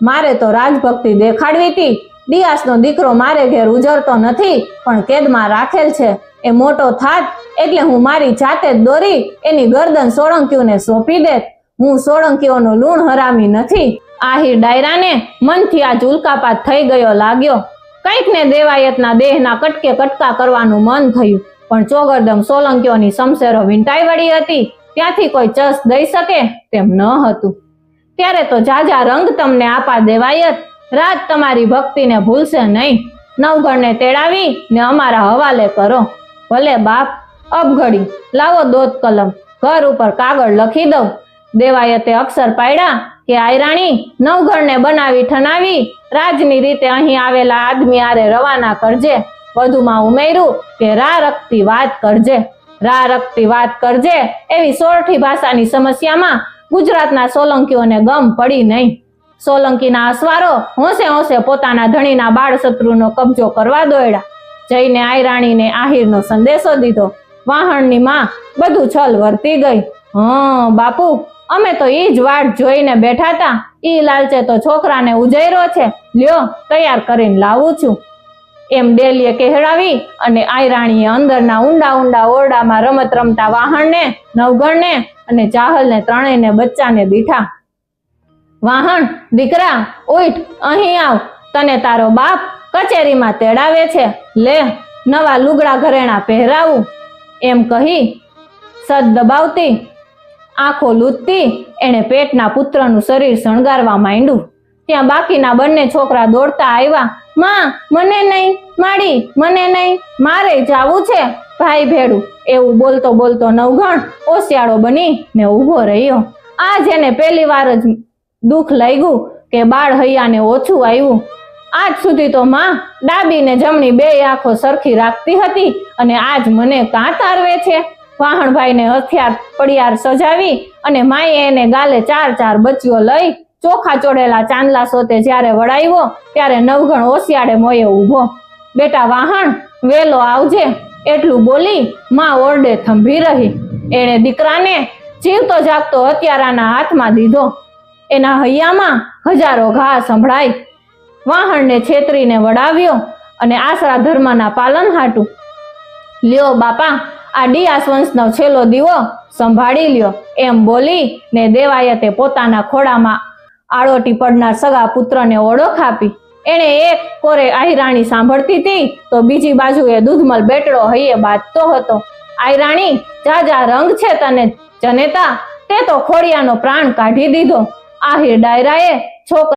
મારે તો રાજભક્તિ દેખાડવી હતી। ડિયાસનો દીકરો મારે ઘેર ઉજરતો નથી પણ કેદમાં રાખેલ છે। એ મોટો થાત એટલે હું મારી જાતે જ દોરી એની ગરદન સોળંકીઓને સોંપી દેત। હું સોળંકીઓનો લૂણ હરામી નથી। આહિર ડાયરાને મનથી આ ઉલ્કાપાત થઈ ગયો લાગ્યો। કંઈક ને દેવાયતના દેહના કટકે કટકા કરવાનું મન થયું પણ ચોગરદમ સોલંકીઓની શમશેરો વીંટાઈ વળી હતી, ત્યાંથી કોઈ ચસ દઈ શકે તેમ ન હતું। ત્યારે તો જાજા રંગ તમને આપા દેવાયત, રાત તમારી ભક્તિને ભૂલશે નહીં। નવઘણને તેડાવી ને અમારા હવાલે કરો। ભલે બાપ, અબઘડી લાવો દોત કલમ, ઘર ઉપર કાગળ લખી દઉં। દેવાયતે અક્ષર પાડ્યા કે આયરાણી નવઘણને બનાવી ઠનાવી રાજની રીતે અહીં આવેલા આદમી આરે રવાના કરજે। વધુમાં ઉમેર્યું કે રા રખતી વાત કરજે। રા રખતી વાત કરજે એવી સોરઠી ભાષાની સમસ્યામાં ગુજરાતના સોલંકીઓને ગમ પડી નહીં। સોલંકીના અસવારો હોંશે હોંશે પોતાના ધણીના બાળ શત્રુનો કબજો કરવા દોડ્યા। જઈને આયરાણીને આહિરનો સંદેશો દીધો। વાહણની માં બધું છલ વર્તી ગઈ। બાપુ, અમે તો ઈ જ વાટ જોઈને બેઠા હતા। ઈ લાલચે તો છોકરાને ઉજૈરો છે, લ્યો તૈયાર કરીને લાવું છું એમ ડેલીએ કહેડાવી અને આયરાણીએ અંદરના ઊંડા ઊંડા ઓરડામાં રમત રમતા વાહણને, નવઘણને અને ચાહલને ત્રણેયને બચ્ચાને દીઠા। વાહણ, દીકરા ઉઠ, અહીં આવ, તને તારો બાપ કચેરીમાં તેડાવે છે, લે નવા લુગડા ઘરેણા પહેરાવું એમ કહી સદ દબાવતી આંખો લૂંટતી એણે પેટના પુત્રનું શરીર શણગારવા માંડ્યું। ત્યાં બાકીના બંને છોકરા દોડતા આવ્યા। માં, મને નહીં, માડી મને નહીં, મારે જાવું છે ભાઈ ભેડું એવું બોલતો બોલતો નવઘણ ઓશિયાળો બની ને ઊભો રહ્યો। આ જેને પહેલી વાર જ દુઃખ લાગ્યું કે બાળ હૈયાને ઓછું આવ્યું। આજ સુધી તો માં ડાબી ને જમણી બે આંખો સરખી રાખતી હતી અને આજ મને કાં તારવે છે। વાહણભાઈને હથિયાર પડિયાર સજાવી અને માએ એને ગાલે 4 બચ્ચીઓ લઈ ચોખા ચોડેલા ચાંદલા સોતે જ્યારે વળાવ્યો ત્યારે નવઘણ ઓશિયાળે મોયે ઊભો। બેટા વાહણ, વેલો આવજે એટલું બોલી માં ઓરડે થંભી રહી। એણે દીકરાને જીવતો જાગતો હત્યારાના હાથમાં દીધો। એના હૈયામાં હજારો ઘા સંભળાય। વાહણને છેતરીને વડાવ્યો અને આશરા ધર્મના પાલન હાટું લ્યો બાપા, આ ડિયાસ વંશનો છેલ્લો દીવો સંભાળી લ્યો એમ બોલી ને દેવાયતે પોતાના ખોળામાં આળોટી પડનાર સગા પુત્રને ઓળખ આપી। એણે એક કોરે આયરાણી સાંભળતી હતી તો બીજી બાજુએ દૂધમલ બેટડો હૈયે બાંધતો હતો। આયરાણી, જાજા રંગ છે તને જનેતા, તે તો ખોડિયાનો પ્રાણ કાઢી દીધો। આહિર ડાયરાએ છોકરા